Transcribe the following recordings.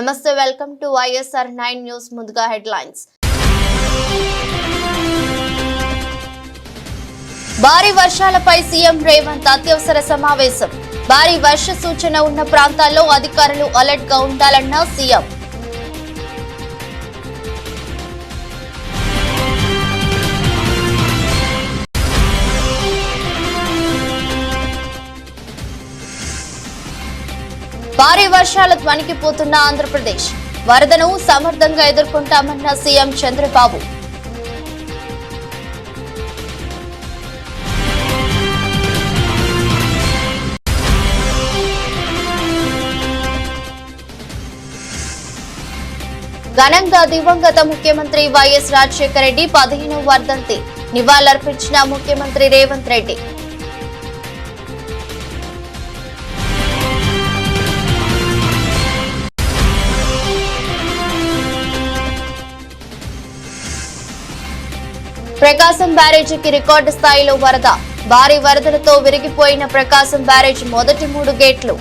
నమస్తే, welcome to ISR 9 news. ముందుగా headlines. భారీ వర్షాలపై సీఎం రేవంత్ అత్యవసర సమావేశం. భారీ వర్ష సూచన ఉన్న ప్రాంతాల్లో అధికారులు అలర్ట్ గా ఉండాలన్న సీఎం. భారీ వర్షాలకు వణికిపోతున్న ఆంధ్రప్రదేశ్. వరదను సమర్థంగా ఎదుర్కొంటామన్న సీఎం చంద్రబాబు. ఘనంగా దివంగత ముఖ్యమంత్రి వైఎస్ రాజశేఖర రెడ్డి 15వ వర్ధంతి నివాళులర్పించిన ముఖ్యమంత్రి రేవంత్ రెడ్డి. ప్రకాశం బ్యారేజీకి రికార్డు స్థాయిలో వరద. భారీ వరదలతో విరిగిపోయిన ప్రకాశం బ్యారేజ్ మొదటి 3 గేట్లు.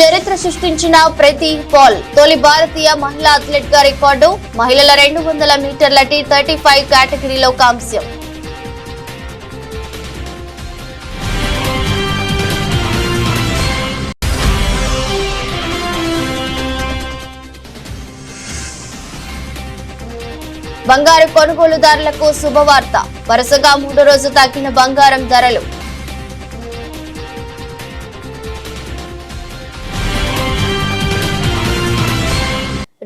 చరిత్ర సృష్టించిన ప్రతి పాల్ తొలి భారతీయ మహిళా అథ్లెట్ గా రికార్డు. మహిళల 200 మీటర్ల T35 కేటగిరీలో కాంస్యం. బంగారు కొనుగోలుదారులకు శుభవార్త. వరుసగా 3వ రోజు తగ్గిన బంగారం ధరలు.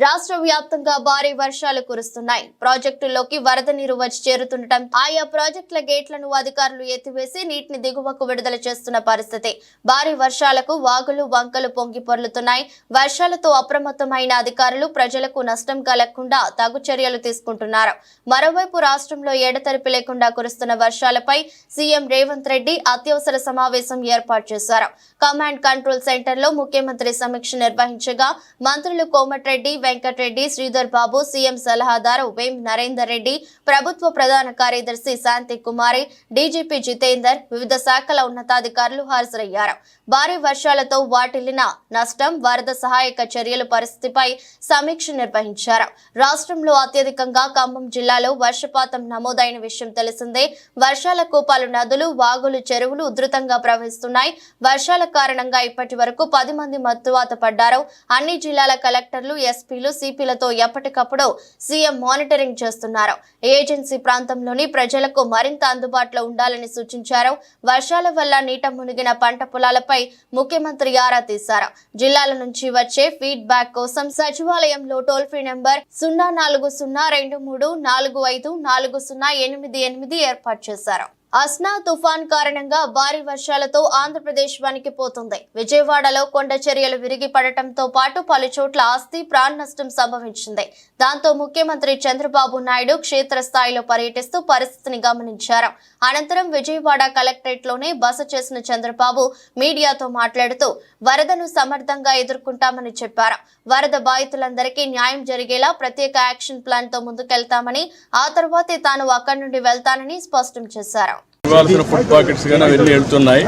రాష్ట్ర వ్యాప్తంగా భారీ వర్షాలు కురుస్తున్నాయి. ప్రాజెక్టుల్లోకి వరద నీరు వచ్చి చేరుతుండటం ఆయా ప్రాజెక్టుల గేట్లను అధికారులు ఎత్తివేసి నీటిని దిగువకు విడుదల చేస్తున్న పరిస్థితి. భారీ వర్షాలకు వాగులు వంకలు పొంగి పొర్లుతున్నాయి. వర్షాలతో అప్రమత్తమైన అధికారులు ప్రజలకు నష్టం కలగకుండా తగు చర్యలు తీసుకుంటున్నారు. మరోవైపు రాష్ట్రంలో ఎడతెరిపి లేకుండా కురుస్తున్న వర్షాలపై సీఎం రేవంత్ రెడ్డి అత్యవసర సమావేశం ఏర్పాటు చేశారు. కమాండ్ కంట్రోల్ సెంటర్ లో ముఖ్యమంత్రి సమీక్ష నిర్వహించగా మంత్రులు కోమటిరెడ్డి, వెంకటరెడ్డి, శ్రీధర్ బాబు, సీఎం సలహాదారు వేం నరేందర్ రెడ్డి, ప్రభుత్వ ప్రధాన కార్యదర్శి శాంతి కుమారి, డీజీపీ జితేందర్, వివిధ శాఖల ఉన్నతాధికారులు హాజరయ్యారు. భారీ వర్షాలతో వాటిల్లిన నష్టం, వరద సహాయక చర్యల పరిస్థితిపై సమీక్ష నిర్వహించారు. రాష్ట్రంలో అత్యధికంగా ఖమ్మం జిల్లాలో వర్షపాతం నమోదైన విషయం తెలిసిందే. వర్షాలకు పలు నదులు, వాగులు, చెరువులు ఉధృతంగా ప్రవహిస్తున్నాయి. వర్షాల కారణంగా ఇప్పటి వరకు 10 మంది మృత్యువాత పడ్డారు. అన్ని జిల్లాల కలెక్టర్లు, ఎస్పీలు, సిపిలతో ఎప్పటికప్పుడు సీఎం మానిటరింగ్ చేస్తున్నారు. ఏజెన్సీ ప్రాంతంలోని ప్రజలకు మరింత అందుబాటులో ఉండాలని సూచించారు. వర్షాల వల్ల నీట మునిగిన పంట పొలాలపై ముఖ్యమంత్రి ఆరా తీశారు. జిల్లాల నుంచి వచ్చే ఫీడ్ బ్యాక్ కోసం సచివాలయంలో టోల్ ఫ్రీ నెంబర్ 0402354540888 ఏర్పాటు చేశారు. అస్నా తుఫాన్ కారణంగా భారీ వర్షాలతో ఆంధ్రప్రదేశ్ వణికిపోతుంది. విజయవాడలో కొండ చర్యలు విరిగి పడటంతో పాటు పలు చోట్ల ఆస్తి, ప్రాణ నష్టం సంభవించింది. దాంతో ముఖ్యమంత్రి చంద్రబాబు నాయుడు క్షేత్రస్థాయిలో పర్యటిస్తూ పరిస్థితిని గమనించారు. అనంతరం విజయవాడ కలెక్టరేట్ లోనే బస చేసిన చంద్రబాబు మీడియాతో మాట్లాడుతూ వరదను సమర్థంగా ఎదుర్కొంటామని చెప్పారు. వరద బాధితులందరికీ న్యాయం జరిగేలా ప్రత్యేక యాక్షన్ ప్లాన్ తో ముందుకెళ్తామని, ఆ తర్వాతే తాను అక్కడి నుండి వెళ్తానని స్పష్టం చేశారు. ఇవ్వాల్సిన ఫుడ్ పాకెట్స్ కానీ అవన్నీ వెళ్తున్నాయి.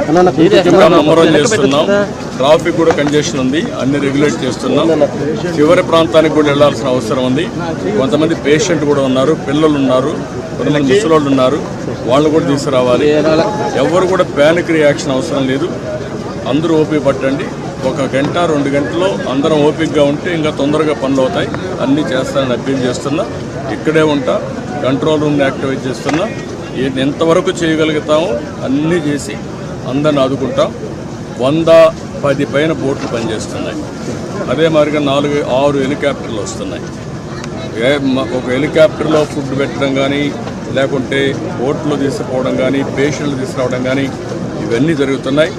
నమ్మరం చేస్తున్నాం. ట్రాఫిక్ కూడా కంజెషన్ ఉంది, అన్ని రెగ్యులేట్ చేస్తున్నాం. చివరి ప్రాంతానికి కూడా వెళ్లాల్సిన అవసరం ఉంది. కొంతమంది పేషెంట్ కూడా ఉన్నారు, పిల్లలు ఉన్నారు, కొంతమంది ముసలోళ్ళు ఉన్నారు, వాళ్ళు కూడా తీసుకురావాలి. ఎవరు కూడా ప్యానిక్ రియాక్షన్ అవసరం లేదు. అందరూ ఓపిక పట్టండి. 1 గంట 2 గంటల్లో అందరం ఓపికగా ఉంటే ఇంకా తొందరగా పనులు అవుతాయి. అన్నీ చేస్తానని అప్పీల్ చేస్తున్నా. ఇక్కడే ఉంటా, కంట్రోల్ రూమ్ని యాక్టివేట్ చేస్తున్నా. ఎంతవరకు చేయగలుగుతామో అన్నీ చేసి అందరిని ఆదుకుంటాం. 110 పైన బోట్లు పనిచేస్తున్నాయి. అదే మాదిరిగా 4-6 హెలికాప్టర్లు వస్తున్నాయి. ఒక హెలికాప్టర్లో ఫుడ్ పెట్టడం కానీ, లేకుంటే బోట్లో తీసుకుపోవడం కానీ, పేషెంట్లు తీసుకురావడం కానీ ఇవన్నీ జరుగుతున్నాయి.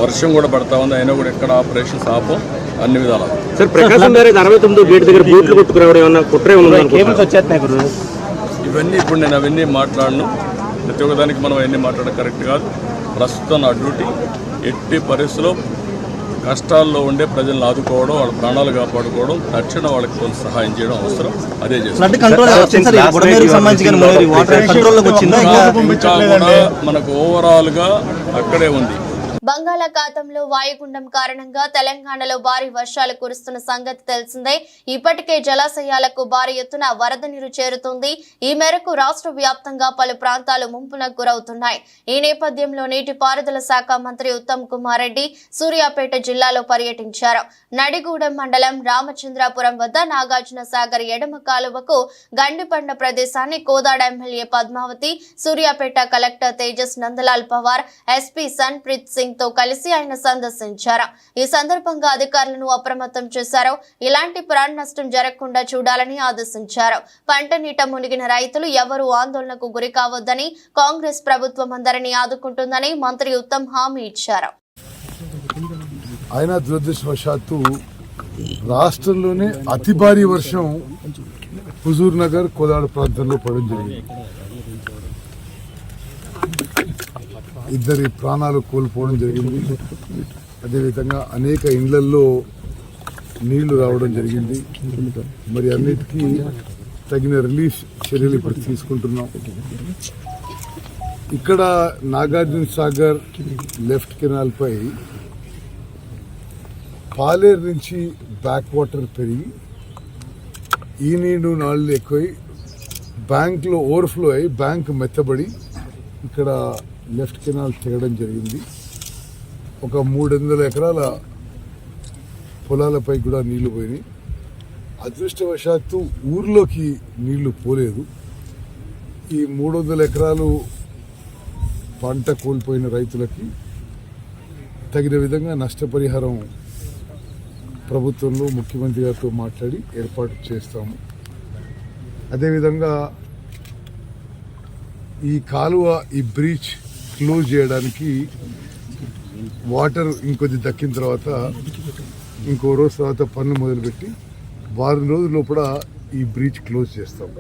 వర్షం కూడా పడతా ఉంది, అయినా కూడా ఎక్కడ ఆపరేషన్స్ ఆపం, అన్ని విధాలు. సార్, ప్రకాశం బ్యారేజ్ 69 గేట్ దగ్గర బోట్లు కొట్టుకురావడం ఏమన్నా కుట్రే ఉందా? ఇవన్నీ ఇప్పుడు నేను అవన్నీ మాట్లాడను. ప్రతి ఒక్కదానికి మనం అవన్నీ మాట్లాడడం కరెక్ట్ కాదు. ప్రస్తుతం నా డ్యూటీ ఎట్టి పరిస్థితుల్లో కష్టాల్లో ఉండే ప్రజలను ఆదుకోవడం, వాళ్ళ ప్రాణాలు కాపాడుకోవడం, తక్షణ వాళ్ళకి కొంత సహాయం చేయడం అవసరం. అదే చేస్తాం. ఇంకా కూడా మనకు ఓవరాల్గా అక్కడే ఉంది. బంగాళాఖాతంలో వాయుగుండం కారణంగా తెలంగాణలో భారీ వర్షాలు కురుస్తున్న సంగతి తెలిసిందే. ఇప్పటికే జలాశయాలకు భారీ ఎత్తున వరద నీరు చేరుతుంది. ఈ మేరకు రాష్ట్ర వ్యాప్తంగా పలు ప్రాంతాలు ముంపునకు గురవుతున్నాయి. ఈ నేపథ్యంలో నీటిపారుదల శాఖ మంత్రి ఉత్తమ్ కుమార్ రెడ్డి సూర్యాపేట జిల్లాలో పర్యటించారు. నడిగూడెం మండలం రామచంద్రాపురం వద్ద నాగార్జున సాగర్ ఎడమ కాలువకు గండిపడిన ప్రదేశాన్ని Kodad MLA Padmavathi, Suryapet collector Tejas Nandlal Pawar, SP Sunpreet Singh తో కలిసి ఆయన సందర్శించారు. ఈ సందర్భంగా అధికారులను అప్రమత్తం చేశారు. ఇలాంటి ప్రాణ నష్టం జరగకుండా చూడాలని ఆదేశించారు. పంట నీట మునిగిన రైతులు ఎవరూ ఆందోళనకు గురి కావద్దని, కాంగ్రెస్ ప్రభుత్వం అందరినీ ఆదుకుంటుందని మంత్రి ఉత్తమ్ హామీ ఇచ్చారు. ఆయన దురదృష్టవశాత్తు రాష్ట్రంలోనే అతి భారీ వర్షం హుజూర్ నగర్, కోదాడ ప్రాంతంలో పడడం జరిగింది. ఇద్దరి ప్రాణాలు కోల్పోవడం జరిగింది. అదేవిధంగా అనేక ఇండ్లల్లో నీళ్లు రావడం జరిగింది. మరి అన్నిటికీ తగిన రిలీఫ్ చర్యలు ఇప్పుడు తీసుకుంటున్నాం. ఇక్కడ నాగార్జున సాగర్ లెఫ్ట్ కెనాల్ పై పాలేరు నుంచి బ్యాక్ వాటర్ పెరిగి ఈ నీళ్లు నాళ్ళు ఎక్కువై బ్యాంక్లో ఓవర్ఫ్లో అయి బ్యాంక్ మెత్తబడి ఇక్కడ లెఫ్ట్ కెనాల్ తెగడం జరిగింది. ఒక 300 ఎకరాల పొలాలపై కూడా నీళ్లు పోయినాయి. అదృష్టవశాత్తు ఊర్లోకి నీళ్లు పోలేదు. ఈ 300 ఎకరాలు పంట కోల్పోయిన రైతులకి తగిన విధంగా నష్టపరిహారం ప్రభుత్వంలో ముఖ్యమంత్రి గారితో మాట్లాడి ఏర్పాటు చేస్తాము. అదేవిధంగా ఈ కాలువ, ఈ బ్రీచ్ క్లోజ్ చేయడానికి వాటర్ ఇంకొద్ది దక్కిన తర్వాత ఇంకో రోజు తర్వాత పనులు మొదలుపెట్టి వారం రోజుల లోపల ఈ బ్రీచ్ క్లోజ్ చేస్తాం.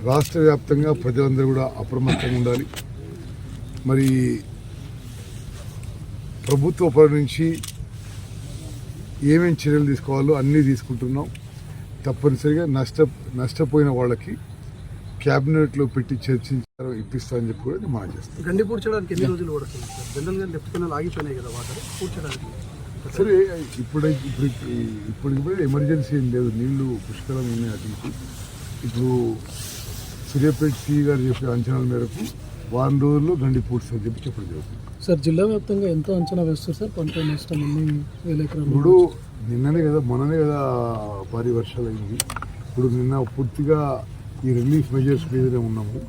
రాష్ట్ర వ్యాప్తంగా ప్రజలందరూ కూడా అప్రమత్తంగా ఉండాలి. మరి ప్రభుత్వ పరం నుంచి ఏమేమి చర్యలు తీసుకోవాలో అన్నీ తీసుకుంటున్నాం. తప్పనిసరిగా నష్టపోయిన వాళ్ళకి క్యాబినెట్లో పెట్టి చర్చించారు, ఇప్పిస్తామని చెప్పి కూడా మనం చేస్తాం. గండి పూడ్చడానికి ఎన్ని రోజులు పడుతుంది సార్? జనరల్గా లెఫ్ట్ కెనాల్ ఆగిపోయినాయి కదా వాటర్ పూడ్చడానికి. సరే ఇప్పుడు ఎమర్జెన్సీ ఏం లేదు, నీళ్లు పుష్కలం ఉన్నాయి. అటు ఇప్పుడు సూర్యాపేట సిఈ గారు చెప్పే అంచనాల మేరకు వారం రోజుల్లో గండి పూడ్చని చెప్పి చెప్పడం జరుగుతుంది. సార్ జిల్లా వ్యాప్తంగా ఎంత అంచనా వేస్తారు సార్ పంట నష్టం? ఇప్పుడు మొన్ననే కదా భారీ వర్షాలు అయింది. ఇప్పుడు నిన్న పూర్తిగా ఈ రిలీఫ్ మెజర్స్ మీదనే ఉన్నాము.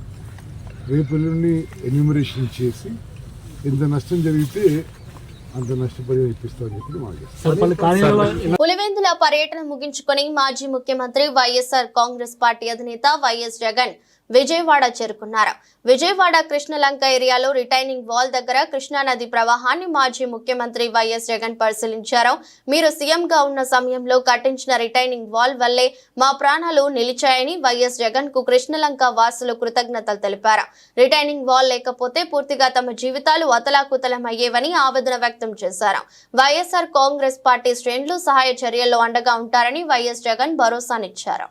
రేపు ఎల్లుండి ఎన్యూమరేషన్ చేసి ఎంత నష్టం జరిగితే అంత నష్టపరిహారం ఇప్పిస్తామని చెప్పి మాకు. పులివెందుల పర్యటన ముగించుకొని మాజీ ముఖ్యమంత్రి వైఎస్ఆర్ కాంగ్రెస్ పార్టీ అధినేత వైఎస్ జగన్ విజయవాడ చేరుకున్నారు. విజయవాడ కృష్ణలంక ఏరియాలో రిటైనింగ్ వాల్ దగ్గర కృష్ణానది ప్రవాహాన్ని మాజీ ముఖ్యమంత్రి వైఎస్ జగన్ పరిశీలించారు. మీరు సీఎంగా ఉన్న సమయంలో కట్టించిన రిటైనింగ్ వాల్ వల్లే మా ప్రాణాలు నిలిచాయని వైఎస్ జగన్ కు కృష్ణలంక వాసులు కృతజ్ఞతలు తెలిపారు. రిటైనింగ్ వాల్ లేకపోతే పూర్తిగా తమ జీవితాలు అతలాకుతలమయ్యేవని ఆవేదన వ్యక్తం చేశారు. వైఎస్ఆర్ కాంగ్రెస్ పార్టీ శ్రేణులు సహాయ చర్యల్లో అండగా ఉంటారని వైఎస్ జగన్ భరోసానిచ్చారు.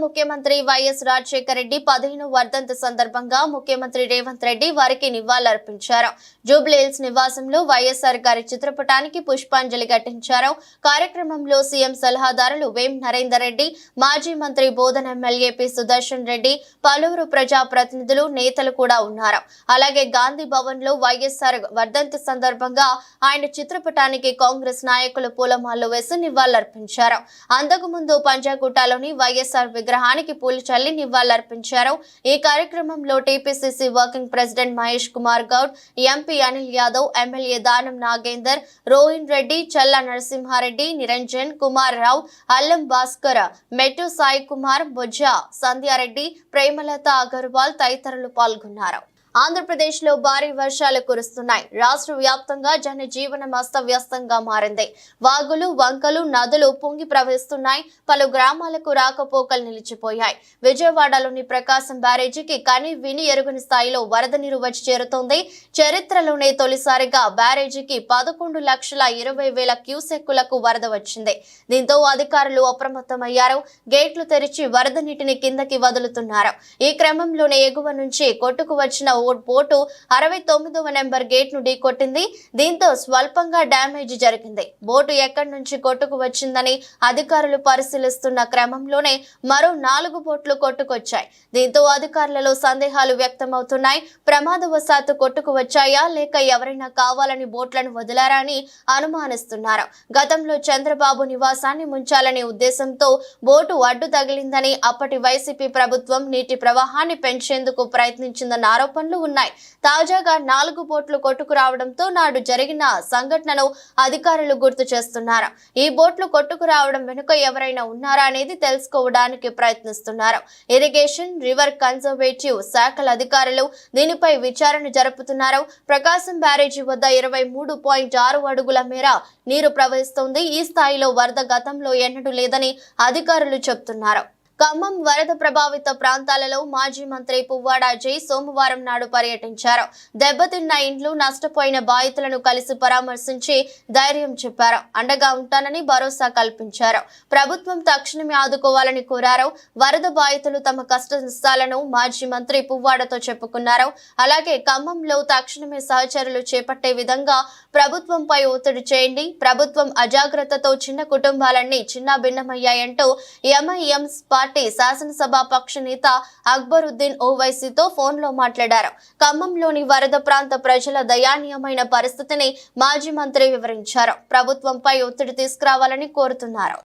ముఖ్యమంత్రి వైఎస్ రాజశేఖర రెడ్డి 15వ వర్ధంతి సందర్భంగా ముఖ్యమంత్రి రేవంత్ రెడ్డి వారికి నివాళులర్పించారు. జూబ్లీహిల్స్ నివాసంలో వైఎస్ఆర్ గారి చిత్రపటానికి పుష్పాంజలి ఘటించారు. కార్యక్రమంలో సీఎం సలహాదారులు వేం నరేందర్ రెడ్డి, మాజీ మంత్రి బోధన ఎమ్మెల్యే పి సుదర్శన్ రెడ్డి, పలువురు ప్రజా ప్రతినిధులు, నేతలు కూడా ఉన్నారు. అలాగే గాంధీ భవన్ లో వైఎస్ఆర్ వర్ధంతి సందర్భంగా ఆయన చిత్రపటానికి కాంగ్రెస్ నాయకులు పూలమాలలు వేసి నివాళులర్పించారు. అంతకుముందు పంజాగుట్టలోని వైఎస్ఆర్ విగ్రహానికి పూలు చల్లి నివాళులర్పించారు. ఈ కార్యక్రమంలో TPCC working president Mahesh Kumar Goud, MP Anil Yadav, MLA Danam Nagender, Rohin Reddy, చల్లా నరసింహారెడ్డి, నిరంజన్ కుమార్ రావు, అల్లం భాస్కర్, మెట్టు సాయి కుమార్, బొజ్జ సంధ్యారెడ్డి, ప్రేమలత అగర్వాల్ తదితరులు పాల్గొన్నారు. ఆంధ్రప్రదేశ్ లో భారీ వర్షాలు కురుస్తున్నాయి. రాష్ట్ర వ్యాప్తంగా జనజీవనం అస్తవ్యస్తంగా మారింది. వాగులు, వంకలు, నదులు పొంగి ప్రవహిస్తున్నాయి. పలు గ్రామాలకు రాకపోకలు నిలిచిపోయాయి. విజయవాడలోని ప్రకాశం బ్యారేజీకి కని విని ఎరుగని స్థాయిలో వరద నీరు వచ్చి చేరుతోంది. చరిత్రలోనే తొలిసారిగా బ్యారేజీకి 11,20,000 క్యూసెక్కులకు వరద వచ్చింది. దీంతో అధికారులు అప్రమత్తమయ్యారు. గేట్లు తెరిచి వరద నీటిని కిందకి వదులుతున్నారు. ఈ క్రమంలోనే ఎగువ నుంచి కొట్టుకు వచ్చిన బోటు 69వ నెంబర్ గేట్ ను ఢీకొట్టింది. దీంతో స్వల్పంగా డ్యామేజ్ జరిగింది. బోటు ఎక్కడి నుంచి కొట్టుకు వచ్చిందని అధికారులు పరిశీలిస్తున్న క్రమంలోనే మరో 4 బోట్లు కొట్టుకొచ్చాయి. దీంతో అధికారులలో సందేహాలు వ్యక్తమవుతున్నాయి. ప్రమాదవశాత్తు కొట్టుకు వచ్చాయా లేక ఎవరైనా కావాలని బోట్లను వదిలారా అని అనుమానిస్తున్నారు. గతంలో చంద్రబాబు నివాసాన్ని ముంచాలనే ఉద్దేశంతో బోటు అడ్డు తగిలిందని అప్పటి వైసీపీ ప్రభుత్వం నీటి ప్రవాహాన్ని పెంచేందుకు ప్రయత్నించిందన్న ఆరోపణలు ఉన్నాయి. తాజాగా 4 బోట్లు కొట్టుకు రావడంతో నాడు జరిగిన సంఘటనను అధికారులు గుర్తు చేస్తున్నారు. ఈ బోట్లు కొట్టుకు రావడం వెనుక ఎవరైనా ఉన్నారా అనేది తెలుసుకోవడానికి ప్రయత్నిస్తున్నారు. ఇరిగేషన్, రివర్ కన్జర్వేటివ్ శాఖల అధికారులు దీనిపై విచారణ జరుపుతున్నారు. ప్రకాశం బ్యారేజీ వద్ద 23.6 అడుగుల మేర నీరు ప్రవహిస్తోంది. ఈ స్థాయిలో వరద గతంలో ఎన్నడూ లేదని అధికారులు చెబుతున్నారు. ఖమ్మం వరద ప్రభావిత ప్రాంతాలలో మాజీ మంత్రి పువ్వాడ అజయ్ సోమవారం నాడు పర్యటించారు. దెబ్బతిన్న ఇండ్లు, నష్టపోయిన బాధితులను కలిసి పరామర్శించి ధైర్యం చెప్పారు. అండగా ఉంటానని భరోసా కల్పించారు. ప్రభుత్వం తక్షణమే ఆదుకోవాలని కోరారు. వరద బాధితులు తమ కష్ట నష్టాలను మాజీ మంత్రి పువ్వాడతో చెప్పుకున్నారు. అలాగే ఖమ్మంలో తక్షణమే సహచరులు చేపట్టే విధంగా ప్రభుత్వంపై ఒత్తిడి చేయండి. ప్రభుత్వం అజాగ్రత్తతో చిన్న కుటుంబాలన్నీ చిన్నాభిన్నమయ్యాయంటూ ఎంఐఎం పార్టీ శాసనసభ పక్ష నేత అక్బరుద్దీన్ ఓవైసీతో ఫోన్లో మాట్లాడారు. ఖమ్మంలోని వరద ప్రాంత ప్రజల దయానీయమైన పరిస్థితిని మాజీ మంత్రి వివరించారు. ప్రభుత్వంపై ఒత్తిడి తీసుకురావాలని కోరుతున్నారు.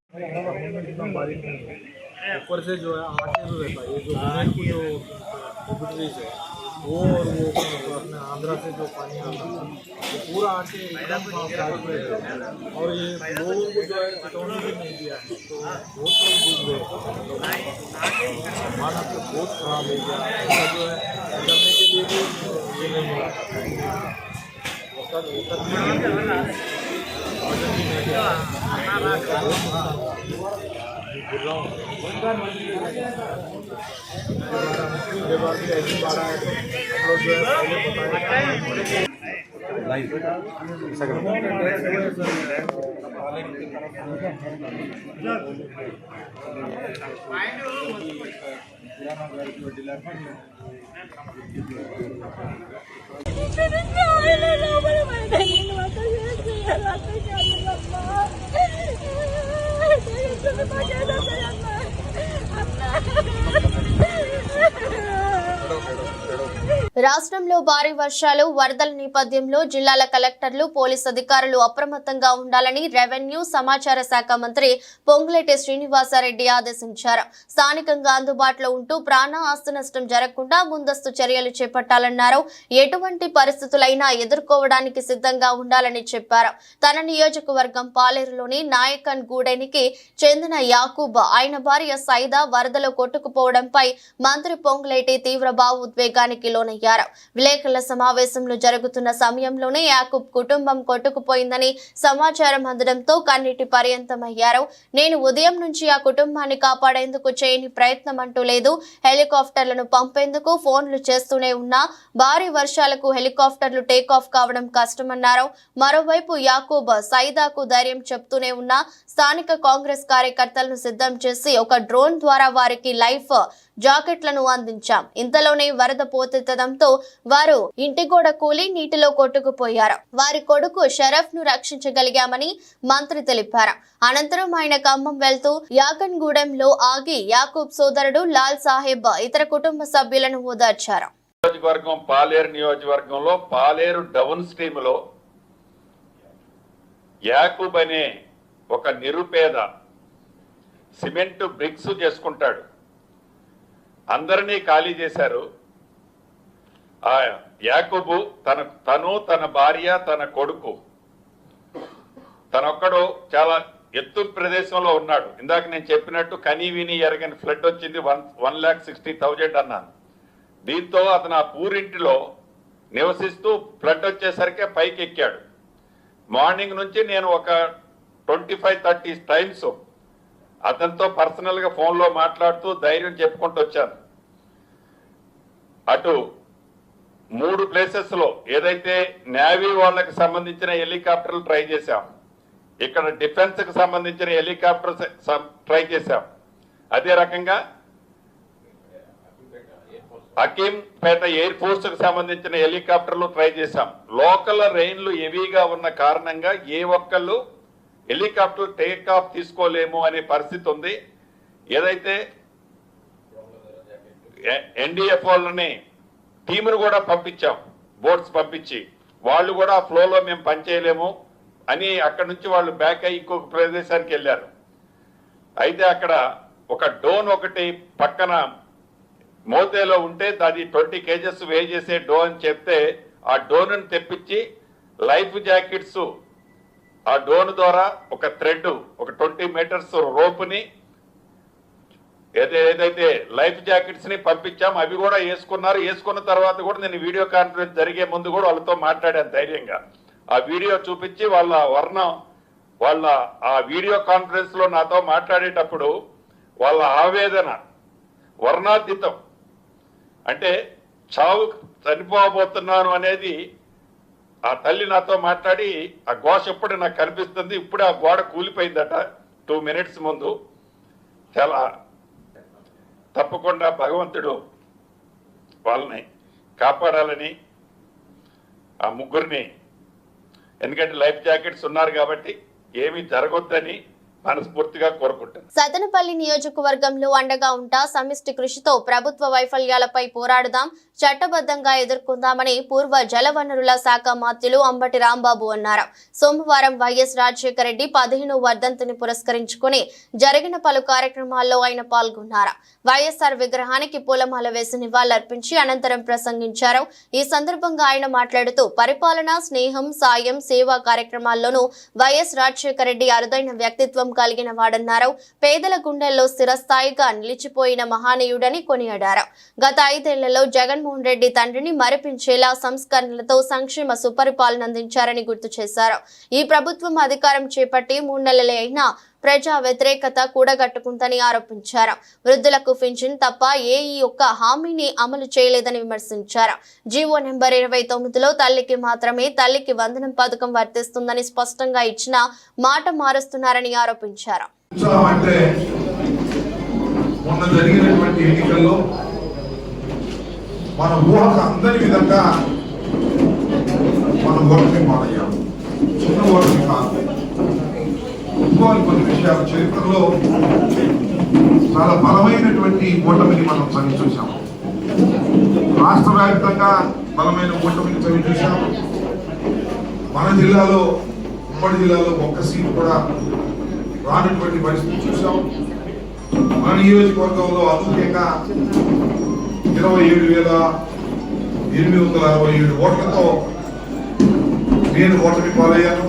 वो और वो अपने आंध्रा से जो पानी आता है वो पूरा आके एकदम फ्लड में और ये लोगों को जो है चटौनी भी नहीं दिया है तो बहुत लोग डूब गए। सामान तो बहुत खराब हो गया। ऐसा जो है निकलने के लिए भी ये नहीं मिला ऐसी बाढ़ है हम लोग जो है రాష్ట్రంలో భారీ వర్షాలు, వరదల నేపథ్యంలో జిల్లాల కలెక్టర్లు, పోలీస్ అధికారులు అప్రమత్తంగా ఉండాలని రెవెన్యూ, సమాచార శాఖ మంత్రి పొంగులేటి శ్రీనివాసరెడ్డి ఆదేశించారు. స్థానికంగా అందుబాటులో ఉంటూ ప్రాణ ఆస్తి నష్టం జరగకుండా ముందస్తు చర్యలు చేపట్టాలన్నారు. ఎటువంటి పరిస్థితులైనా ఎదుర్కోవడానికి సిద్ధంగా ఉండాలని చెప్పారు. తన నియోజకవర్గం పాలేరులోని నాయకన్ గూడెనికి చెందిన యాకూబ్, ఆయన భార్య సైదా వరదలో కొట్టుకుపోవడంపై మంత్రి పొంగులేటి తీవ్ర భావోద్వేగానికి లోనయ్యారు. వెల్లడించారు. విలేకరుల సమావేశంలో జరుగుతున్న సమయంలోనే యాకూబ్ కుటుంబం కొట్టుకుపోయిందని సమాచారం అందడంతో కన్నీటి పర్యంతమయ్యారు. నేను ఉదయం నుంచి ఆ కుటుంబాన్ని కాపాడేందుకు చేయని ప్రయత్నం అంటూ లేదు. హెలికాప్టర్లను పంపేందుకు ఫోన్లు చేస్తూనే ఉన్నా భారీ వర్షాలకు హెలికాప్టర్లు టేకాఫ్ కావడం కష్టమన్నారు. మరోవైపు యాకూబ్ సైదాకు ధైర్యం చెప్తూనే ఉన్నా స్థానిక కాంగ్రెస్ కార్యకర్తలను సిద్ధం చేసి ఒక డ్రోన్ ద్వారా వారికి లైఫ్ జాకెట్లను అందించాం. ఇంతలోనే వరద పోటెత్తడంతో వారు ఇంటి గోడ కూలి నీటిలో కొట్టుకుపోయారు. వారి కొడుకు షరఫ్ ను రక్షించగలిగామని మంత్రి తెలిపారు. అనంతరం ఆయన ఖమ్మం వెళ్తూ యాగన్గూడెంలో ఆగి యాకూబ్ సోదరుడు లాల్ సాహెబ్ ఇతర కుటుంబ సభ్యులను ఓదార్చారు. నియోజకవర్గం పాలేరు నియోజకవర్గంలో పాలేరు డౌన్ స్ట్రీమ్ లో యాకూబ్ అనే ఒక నిరుపేద సిమెంట్ బ్రిక్స్ చేసుకుంటాడు. అందరినీ ఖాళీ చేశారు. ఆ యాకూబు తన భార్య తన కొడుకు తనొక్కడు చాలా ఎత్తు ప్రదేశంలో ఉన్నాడు. ఇందాక నేను చెప్పినట్టు కనీ విని ఎరగని ఫ్లడ్ వచ్చింది. 1,60,000 అన్నాను. దీంతో అతను ఆ పూరింటిలో నివసిస్తూ ఫ్లడ్ వచ్చేసరికి పైకి ఎక్కాడు. మార్నింగ్ నుంచి నేను ఒక 25-30 టైమ్స్ అతనితో పర్సనల్ గా ఫోన్ లో మాట్లాడుతూ ధైర్యం చెప్పుకుంటూ వచ్చాను. అటు 3 ప్లేసెస్ లో ఏదైతే నేవీ వాళ్ళకి సంబంధించిన హెలికాప్టర్లు ట్రై చేశాం, ఇక్కడ డిఫెన్స్ కి సంబంధించిన హెలికాప్టర్ ట్రై చేశాం, అదే రకంగా అకీంపేట ఎయిర్ ఫోర్స్ కు సంబంధించిన హెలికాప్టర్లు ట్రై చేశాం. లోకల్ రెయిన్లు హెవీగా ఉన్న కారణంగా ఏ ఒక్కళ్ళు హెలికాప్టర్ టేక్ ఆఫ్ తీసుకోలేము అనే పరిస్థితి ఉంది. ఏదైతే ఎన్డీఎఫ్ వాళ్ళని టీమును కూడా పంపించాం, బోట్స్ పంపించి, వాళ్ళు కూడా ఆ ఫ్లోలో మేము పనిచేయలేము అని అక్కడ నుంచి వాళ్ళు బ్యాక్ అయ్యి ఇంకొక ప్రదేశానికి వెళ్ళారు. అయితే అక్కడ ఒక డోన్ ఒకటి పక్కన మోతేలో ఉంటే అది 20 kgs వే చేసే డోన్ అని చెప్తే ఆ డోన్ తెప్పించి లైఫ్ జాకెట్స్ ఆ డోన్ ద్వారా ఒక థ్రెడ్ ఒక 20 మీటర్స్ రోప్ని ఏదైతే లైఫ్ జాకెట్స్ ని పంపించాం. అవి కూడా వేసుకున్నారు. వేసుకున్న తర్వాత కూడా నేను వీడియో కాన్ఫరెన్స్ జరిగే ముందు కూడా వాళ్ళతో మాట్లాడాను ధైర్యంగా. ఆ వీడియో చూపించి వాళ్ళ ఆ వీడియో కాన్ఫరెన్స్ లో నాతో మాట్లాడేటప్పుడు వాళ్ళ ఆవేదన వర్ణాతీతం. అంటే చావు చనిపోబోతున్నాను అనేది ఆ తల్లి నాతో మాట్లాడి ఆ ఘోష ఎప్పుడు నాకు కనిపిస్తుంది. ఇప్పుడే ఆ గోడ కూలిపోయిందట 2 minutes ముందు. చాలా తప్పకుండా భగవంతుడు వాళ్ళని కాపాడాలని ఆ ముగ్గురిని, ఎందుకంటే లైఫ్ జాకెట్స్ ఉన్నారు కాబట్టి ఏమీ జరగొద్దని మనస్ఫూర్తిగా కోరుకుంటాను. సతనపల్లి నియోజకవర్గంలో అండగా ఉంటా సమిష్టి కృషితో ప్రభుత్వ వైఫల్యాలపై పోరాడుదాం, చట్టబద్ధంగా ఎదుర్కొందామని పూర్వ జలవనరుల శాఖ మంత్రులు అంబటి రాంబాబు అన్నారు. సోమవారం వైఎస్ రాజశేఖర రెడ్డి 15వ వర్ధంతిని పురస్కరించుకుని జరిగిన పలు కార్యక్రమాల్లో ఆయన పాల్గొన్నారు. వైఎస్ఆర్ విగ్రహానికి పూలమాల వేసి నివాళులర్పించి అనంతరం ప్రసంగించారు. ఈ సందర్భంగా ఆయన మాట్లాడుతూ పరిపాలన, స్నేహం, సాయం, సేవా కార్యక్రమాల్లోనూ వైఎస్ రాజశేఖర రెడ్డి అరుదైన వ్యక్తిత్వం కలిగిన వాడన్నారు. పేదల గుండెల్లో స్థిరస్థాయిగా నిలిచిపోయిన మహానీయుడని కొనియాడారు. గత 5 ఏళ్లలో జగన్మోహన్ రెడ్డి తండ్రిని మరిపించేలా సంస్కరణలతో సంక్షేమ సుపరిపాలన అందించారని గుర్తు చేశారు. ఈ ప్రభుత్వం అధికారం చేపట్టి 3 నెలలే అయినా ప్రజా వ్యతిరేకత కూడగట్టుకుందని ఆరోపించారు. వృద్ధులకు పింఛన్ తప్ప ఈ ఒక్క హామీని అమలు చేయలేదని విమర్శించారు. జీవో నెంబర్ 29లో తల్లికి మాత్రమే తల్లికి వందనం పథకం వర్తిస్తుందని స్పష్టంగా ఇచ్చిన మాట మారుస్తున్నారని ఆరోపించారు. మన ఊహకు అందని విధంగా మన ఓటమి మారయ్యాం. చిన్న ఓటమి కాదు. కొన్ని విషయాలు చరిత్రలో చాలా బలమైనటువంటి ఓటమిని మనం చవి చూసాం. రాష్ట్ర వ్యాప్తంగా బలమైన ఓటమిని చవి చూసాం. మన జిల్లాలో, ఉమ్మడి జిల్లాలో ఒక్క సీటు కూడా రానటువంటి పరిస్థితి చూసాం. మన నియోజకవర్గంలో అనూహ్యంగా 27,867 ఓట్లతో నేను ఓటమి పాలయ్యాను.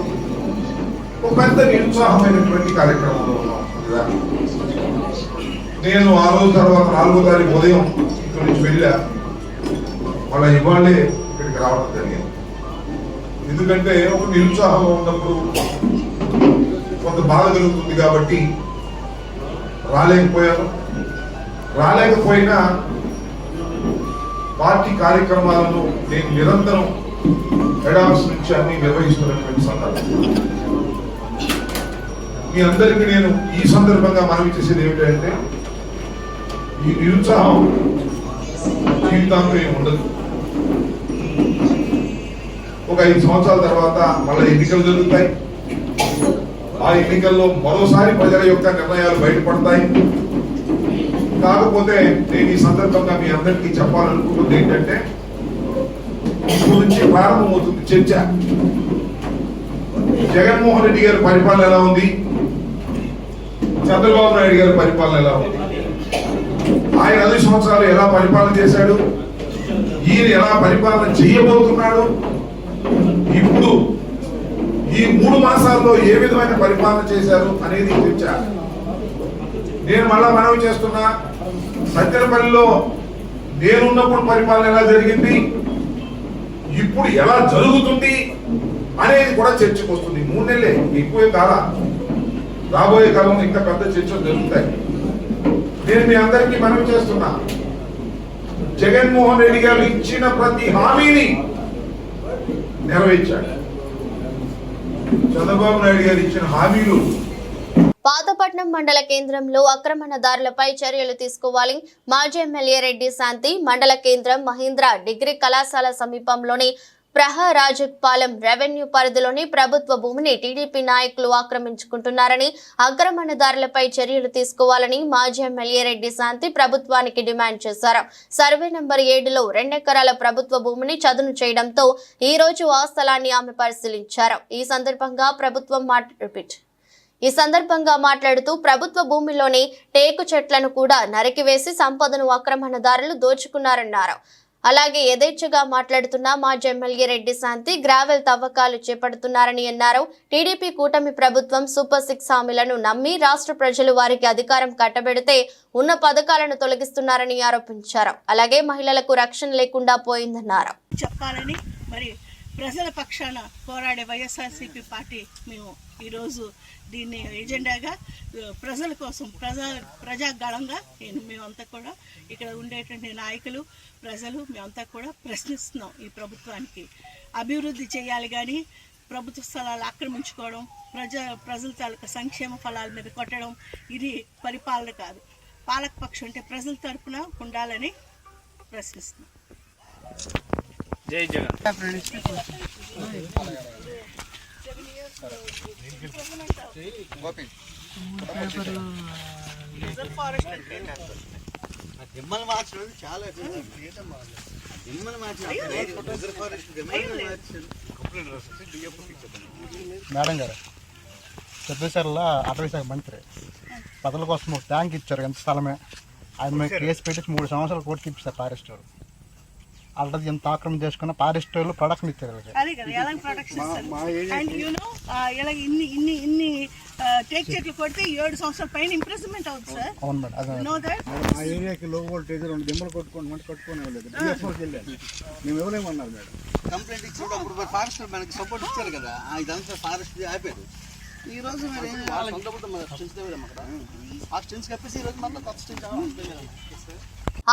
ఒక పెద్ద నిరుత్సాహమైనటువంటి కార్యక్రమంలో ఉన్నాం. నేను ఆ రోజు తర్వాత 4వ తారీఖు ఉదయం ఇక్కడి నుంచి వెళ్ళా. వాళ్ళ ఇవాళే ఇక్కడికి రావడం జరిగింది. ఎందుకంటే ఒక నిరుత్సాహంలో ఉన్నప్పుడు కొంత బాధ కలుగుతుంది కాబట్టి రాలేకపోయాను. రాలేకపోయినా పార్టీ కార్యక్రమాలను నేను నిరంతరం హెడ్ ఆఫీస్ నుంచి అన్ని నిర్వహిస్తున్నటువంటి సందర్భం. మీ అందరికీ నేను ఈ సందర్భంగా మనవి చేసేది ఏమిటంటే ఈ నిరుత్సాహం జీవితాంతం ఏమి ఉండదు. ఒక 5 సంవత్సరాల తర్వాత మళ్ళీ ఎన్నికలు జరుగుతాయి. ఆ ఎన్నికల్లో మరోసారి ప్రజల యొక్క నిర్ణయాలు బయటపడతాయి. కాకపోతే నేను ఈ సందర్భంగా మీ అందరికీ చెప్పాలనుకుంటుంది ఏంటంటే ఇప్పుడు నుంచి ప్రారంభమవుతుంది చర్చ. జగన్మోహన్ రెడ్డి గారి పరిపాలన ఎలా ఉంది, చంద్రబాబు నాయుడు గారి పరిపాలన ఎలా ఉంది, ఆయన 5 సంవత్సరాలు ఎలా పరిపాలన చేశాడు, ఈయన ఎలా పరిపాలన చేయబోతున్నాడు, ఇప్పుడు ఈ 3 మాసాల్లో ఏ విధమైన పరిపాలన చేశారు అనేది చర్చ. నేను మళ్ళా మనవి చేస్తున్నా, సత్యనపల్లిలో నేనున్నప్పుడు పరిపాలన ఎలా జరిగింది, ఇప్పుడు ఎలా జరుగుతుంది అనేది కూడా చర్చకు వస్తుంది. 3 నెలలే, ఎక్కువే కాలం. రాబోయే కాలంలో ఇంకా పెద్ద చర్చలు జరుగుతాయి. నేను మీ అందరికీ మనవి చేస్తున్నా, జగన్మోహన్ రెడ్డి గారు ఇచ్చిన ప్రతి హామీని నెరవేర్చాడు. చంద్రబాబు నాయుడు గారు ఇచ్చిన హామీలు పాతపట్నం మండల కేంద్రంలో ఆక్రమణదారులపై చర్యలు తీసుకోవాలి. మాజీ ఎమ్మెల్యే రెడ్డి శాంతి మండల కేంద్రం మహీంద్రా డిగ్రీ కళాశాల సమీపంలోని ప్రహరాజపాలెం రెవెన్యూ పరిధిలోని ప్రభుత్వ భూమిని టీడీపీ నాయకులు ఆక్రమించుకుంటున్నారని, ఆక్రమణదారులపై చర్యలు తీసుకోవాలని మాజీ ఎమ్మెల్యే రెడ్డి శాంతి ప్రభుత్వానికి డిమాండ్ చేశారు. సర్వే నంబర్ 7లో 2 ఎకరాల ప్రభుత్వ భూమిని చదును చేయడంతో ఈ రోజు ఆ స్థలాన్ని ఆమె పరిశీలించారు. ఈ సందర్భంగా మాట్లాడుతూ ప్రభుత్వ భూమిలోని టేకు చెట్లను కూడా నరికివేసి సంపదను ఆక్రమణదారులు దోచుకున్నారన్నారు. అలాగే యథేచ్ఛగా మాట్లాడుతున్న మాజీ ఎమ్మెల్యే రెడ్డి శాంతి గ్రావెల్ తవ్వకాలు చేపడుతున్నారని అన్నారు. టీడీపీ కూటమి ప్రభుత్వం సూపర్ 6 హామీలను నమ్మి రాష్ట్ర ప్రజలు వారికి అధికారం కట్టబెడితే ఉన్న పథకాలను తొలగిస్తున్నారని ఆరోపించారు. అలాగే మహిళలకు రక్షణ లేకుండా పోయిందన్నారు. చెప్పాలని మరి ప్రజల పక్షాన పోరాడే వైఎస్ఆర్సీపీ పార్టీ మేము ఈరోజు దీన్ని ఎజెండాగా ప్రజల కోసం ప్రజాగళంగా మేమంతా కూడా ఇక్కడ ఉండేటువంటి నాయకులు ప్రజలు మేమంతా కూడా ప్రశ్నిస్తున్నాం. ఈ ప్రభుత్వానికి అభివృద్ధి చేయాలి కానీ ప్రభుత్వ స్థలాలు ఆక్రమించుకోవడం, ప్రజల తాలూకా సంక్షేమ ఫలాల మీద కొట్టడం ఇది పరిపాలన కాదు. పాలకపక్షం అంటే ప్రజల తరపున ఉండాలని ప్రశ్నిస్తున్నాం. జై జగన్. మేడం గారు చెప్పేసారులా అటవీ శాఖ మంత్రి పదవుల కోసం ఒక ట్యాంక్ ఇచ్చారు, ఎంత స్థలమే. ఆయన మీద కేసు పెట్టి 3 సంవత్సరాలు కోర్టుకి ఇప్పిస్తారు ఫారెస్ట్ వాళ్ళు. ఆల్రెడీ ఎంత ఆక్రమణ చేసుకున్న ఫారెస్ట్ వాళ్ళు ప్రొడక్షన్ ఇచ్చారు. టేక్ చెట్లు కొడితే 7 సంవత్సరాల పైన ఇంప్రెస్మెంట్ అవుతుంది సార్. అవును మేడం. మా ఏరియాకి లో వోల్టేజ్ 2 దిమ్మలు కట్టుకోలేదు. మేము ఎవరేమన్నారు మేడం, కంప్లైంట్ ఇచ్చినప్పుడు ఫారెస్ట్ మనకి సపోర్ట్ ఇచ్చారు కదా, ఇదంతా ఫారెస్ట్ ఆపారు. ఈ రోజు ఆ స్టెన్స్ కప్పేసి ఈ రోజు మళ్ళీ కొత్త స్టెన్స్.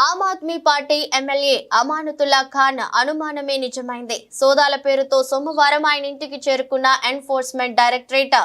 ఆమ్ ఆద్మీ పార్టీ ఎమ్మెల్యే అమానతుల్లా ఖాన్ అనుమానమే నిజమైంది. సోదాల పేరుతో సోమవారం ఆయన ఇంటికి చేరుకున్న ఎన్ఫోర్స్మెంట్ డైరెక్టరేట్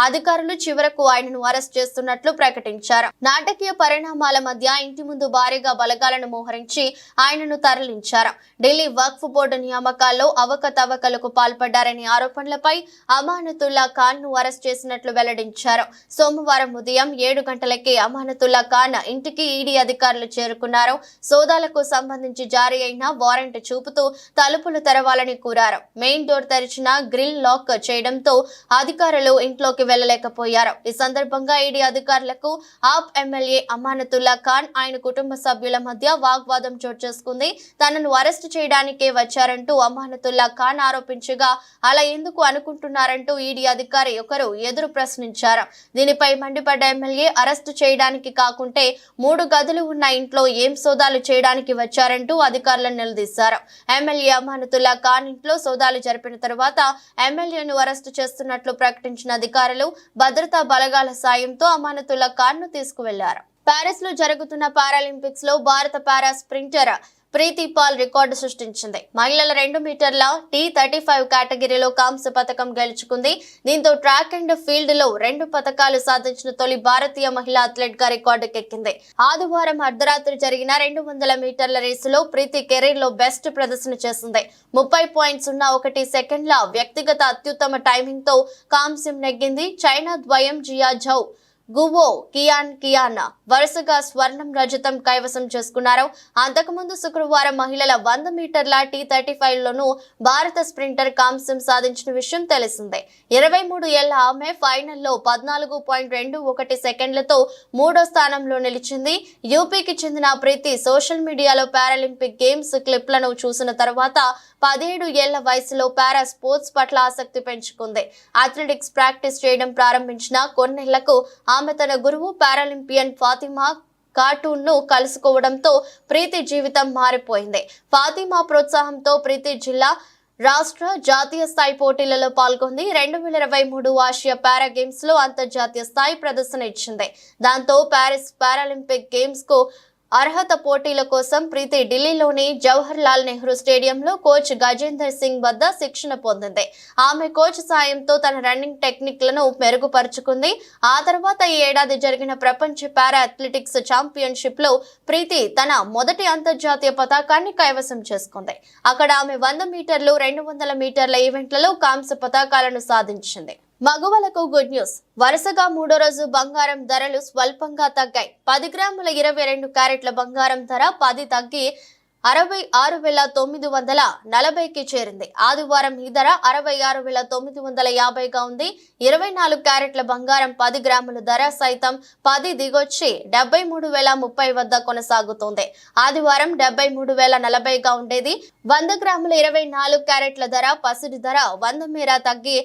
అధికారులు చివరకు ఆయనను అరెస్ట్ చేస్తున్నట్లు ప్రకటించారు. నాటకీయ పరిణామాల మధ్య ఇంటి ముందు భారీగా బలగాలను మోహరించి ఆయనను తరలించారు. ఢిల్లీ వక్ఫ్ బోర్డు నియామకాల్లో అవకతవకలకు పాల్పడ్డారనే ఆరోపణలపై అమానతుల్లా ఖాన్ ను అరెస్ట్ చేసినట్లు వెల్లడించారు. సోమవారం ఉదయం 7 గంటలకే అమానతుల్లా ఖాన్ ఇంటికి ఈడీ అధికారులు చేరుకున్నారు. సోదాలకు సంబంధించి జారీ అయిన వారెంట్ చూపుతూ తలుపులు తెరవాలని కోరారు. మెయిన్ డోర్ తెరిచిన గ్రిల్ లాక్ చేయడంతో అధికారులు ఇంట్లోకి వెళ్లలేకపోయారు. ఈ సందర్భంగా ఈడీ అధికారులకు ఆప్ ఎమ్మెల్యే అమానతుల్లా ఖాన్ ఆయన కుటుంబ సభ్యుల మధ్య వాగ్వాదం చోటు చేసుకుంది. తనను అరెస్టు చేయడానికే వచ్చారంటూ అమానతుల్లా ఖాన్ ఆరోపించగా అలా ఎందుకు అనుకుంటున్నారంటూ ఈడీ అధికారి ఒకరు ఎదురు ప్రశ్నించారు. దీనిపై మండిపడ్డ ఎమ్మెల్యే అరెస్టు చేయడానికి కాకుంటే 3 గదులు ఉన్న ఇంట్లో ఏం సోదాలు చేయడానికి వచ్చారంటూ అధికారులను నిలదీశారు. ఎమ్మెల్యే అమానతుల్లా ఖాన్ ఇంట్లో సోదాలు జరిపిన తర్వాత ఎమ్మెల్యేను అరెస్టు చేస్తున్నట్లు ప్రకటించిన అధికారులు భద్రతా బలగాల సాయంతో అమానతుల్లా ఖాన్ ను తీసుకువెళ్లారు. ప్యారిస్ లో జరుగుతున్న పారాలింపిక్స్ లో భారత పారా స్ప్రింటర్ ప్రీతి పాల్ రికార్డు సృష్టించింది. మహిళల 2 మీటర్ల T35 కేటగిరీలో కాంస్య పథకం గెలుచుకుంది. దీంతో ట్రాక్ అండ్ ఫీల్డ్ లో 2 పథకాలు సాధించిన తొలి భారతీయ మహిళా అథ్లెట్ గా రికార్డుకెక్కింది. ఆదివారం అర్ధరాత్రి జరిగిన 200 మీటర్ల రేసులో ప్రీతి కెరీర్ లో బెస్ట్ ప్రదర్శన చేసింది. 30.01 సెకండ్ల వ్యక్తిగత అత్యుత్తమ టైమింగ్ తో కాంస్యం నెగ్గింది. చైనా ద్వయం జియా జౌ గువో కియాన్ వరుసగా స్వర్ణం రజతం కైవసం చేసుకున్నారు. అంతకుముందు శుక్రవారం మహిళల 100 మీటర్ల T35 లోనూ భారత స్ప్రింటర్ కాంస్యం సాధించిన విషయం తెలిసిందే. 23 ఏళ్ల ఆమె ఫైనల్లో 14.21 సెకండ్లతో 3వ స్థానంలో నిలిచింది. యూపీకి చెందిన ప్రీతి సోషల్ మీడియాలో పారాలింపిక్ గేమ్స్ క్లిప్లను చూసిన తర్వాత 17 ఏళ్ల వయసులో పారా స్పోర్ట్స్ పట్ల ఆసక్తి పెంచుకుంది. అథ్లెటిక్స్ ప్రాక్టీస్ చేయడం ప్రారంభించిన కొన్నేళ్లకు ఆమె తన గురువు పారాలింపియన్ ఫాతిమా కార్టూన్ ను కలుసుకోవడంతో ప్రీతి జీవితం మారిపోయింది. ఫాతిమా ప్రోత్సాహంతో ప్రీతి జిల్లా రాష్ట్ర జాతీయ స్థాయి పోటీలలో పాల్గొంది. 2023 ఆసియా పారా గేమ్స్ లో అంతర్జాతీయ స్థాయి ప్రదర్శన ఇచ్చింది. దాంతో పారిస్ పారాలింపిక్ గేమ్స్ కు అర్హత పోటీల కోసం ప్రీతి ఢిల్లీలోని జవహర్ లాల్ నెహ్రూ స్టేడియంలో కోచ్ గజేందర్ సింగ్ వద్ద శిక్షణ పొందింది. ఆమె కోచ్ సాయంతో తన రన్నింగ్ టెక్నిక్లను మెరుగుపరుచుకుంది. ఆ తర్వాత ఈ ఏడాది జరిగిన ప్రపంచ పారా అథ్లెటిక్స్ ఛాంపియన్షిప్ లో ప్రీతి తన మొదటి అంతర్జాతీయ పతాకాన్ని కైవసం చేసుకుంది. అక్కడ ఆమె 100 మీటర్లు 200 మీటర్ల ఈవెంట్లలో కాంస్య పతాకాలను సాధించింది. మగవాళ్లకు గుడ్ న్యూస్. వరుసగా 3వ రోజు బంగారం ధరలు స్వల్పంగా తగ్గాయి. 10 గ్రాముల 22 క్యారెట్ల బంగారం ధర 10 తగ్గి 66,940కి చేరింది. ఆదివారం ఈ ధర 66,950గా ఉంది. 24 క్యారెట్ల బంగారం 10 గ్రాముల ధర సైతం 10 దిగొచ్చి 73,030 వద్ద కొనసాగుతోంది. ఆదివారం 73,040గా ఉండేది. 100 గ్రాముల 24 క్యారెట్ల ధర పసిడి ధర 100 మేర తగ్గి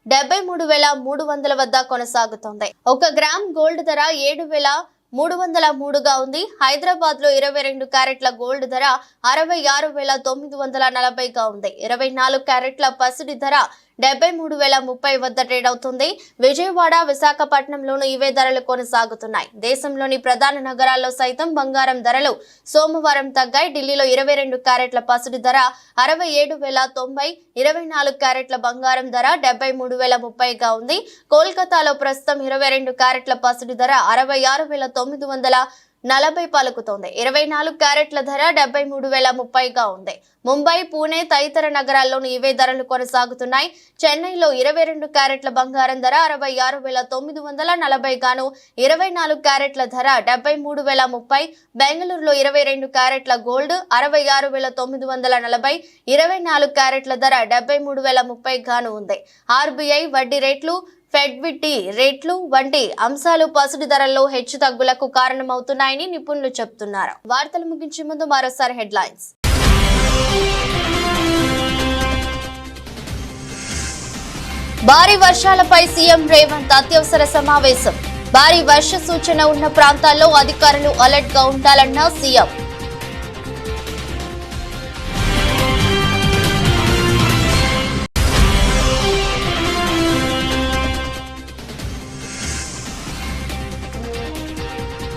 73,300 వద్ద కొనసాగుతోంది. 1 గ్రామ్ గోల్డ్ ధర 7,303గా ఉంది. హైదరాబాద్ లో 22 క్యారెట్ల గోల్డ్ ధర 66,940గా ఉంది. 24 క్యారెట్ల పసిడి ధర 73,030 వద్ద ట్రేడ్ అవుతుంది. విజయవాడ, విశాఖపట్నంలోనూ ఇవే ధరలు కొనసాగుతున్నాయి. దేశంలోని ప్రధాన నగరాల్లో సైతం బంగారం ధరలు సోమవారం తగ్గాయి. ఢిల్లీలో 22 క్యారెట్ల పసిడి ధర 67,090, 24 క్యారెట్ల బంగారం ధర 73,030గా ఉంది. కోల్కతాలో ప్రస్తుతం 22 క్యారెట్ల పసిడి ధర 66,940 పలుకుతోంది. 24 క్యారెట్ల ధర 73,030గా ఉంది. ముంబై, పూణే తదితర నగరాల్లోనూ ఇవే ధరలు కొనసాగుతున్నాయి. చెన్నైలో 22 క్యారెట్ల బంగారం ధర 66,940 గాను 24 క్యారెట్ల ధర 73,030. బెంగళూరులో 22 క్యారెట్ల గోల్డ్ 66,940, 24 క్యారెట్ల ధర 73,030 గాను ఉంది. ఆర్బీఐ వడ్డీ రేట్లు, ఫెడ్ విట్టి రేట్లు వంటి అంశాలు పసిడి ధరల్లో హెచ్చు తగ్గులకు కారణమవుతున్నాయని నిపుణులు చెబుతున్నారు. వార్తలు ముగించే ముందు మరోసారి హెడ్లైన్స్. భారీ వర్షాలపై సీఎం రేవంత్ అత్యవసర సమావేశం. భారీ వర్ష సూచన ఉన్న ప్రాంతాల్లో అధికారులు అలర్ట్ గా ఉండాలన్న సీఎం.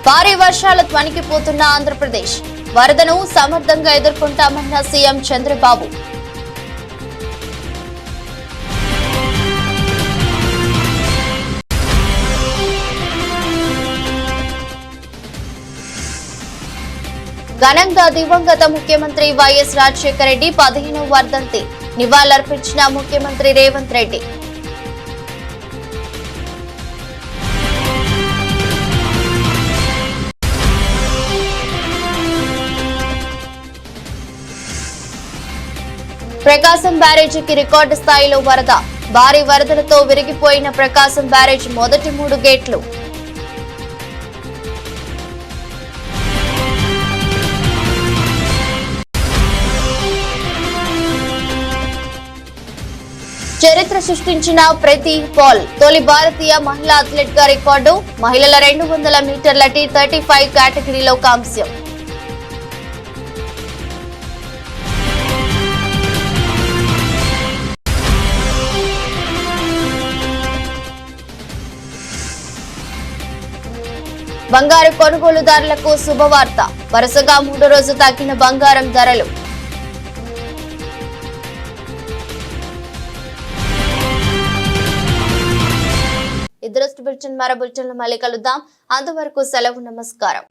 భారీ వర్షాలకు వణికిపోతున్న ఆంధ్రప్రదేశ్. వరదను సమర్థంగా ఎదుర్కొంటామన్న సీఎం చంద్రబాబు. ఘనంగా దివంగత ముఖ్యమంత్రి వైఎస్ రాజశేఖర రెడ్డి 15వ వర్ధంతి. నివాళులర్పించిన ముఖ్యమంత్రి రేవంత్ రెడ్డి. ప్రకాశం బ్యారేజీకి రికార్డు స్థాయిలో వరద. భారీ వరదలతో విరిగిపోయిన ప్రకాశం బ్యారేజ్ మొదటి 3 గేట్లు. చరిత్ర సృష్టించిన ప్రీతి పాల్ తొలి భారతీయ మహిళా అథ్లెట్ గా రికార్డు. మహిళల 200 మీటర్ల T35 కేటగిరీలో కాంస్యం. బంగారు కొనుగోలుదారులకు శుభవార్త, వరుసగా 3వ రోజు తగ్గిన బంగారం ధరలు. ఇద్దరు బులెటిన్ మరో బులెటిన్లో మళ్ళీ కలుద్దాం. అంతవరకు సెలవు, నమస్కారం.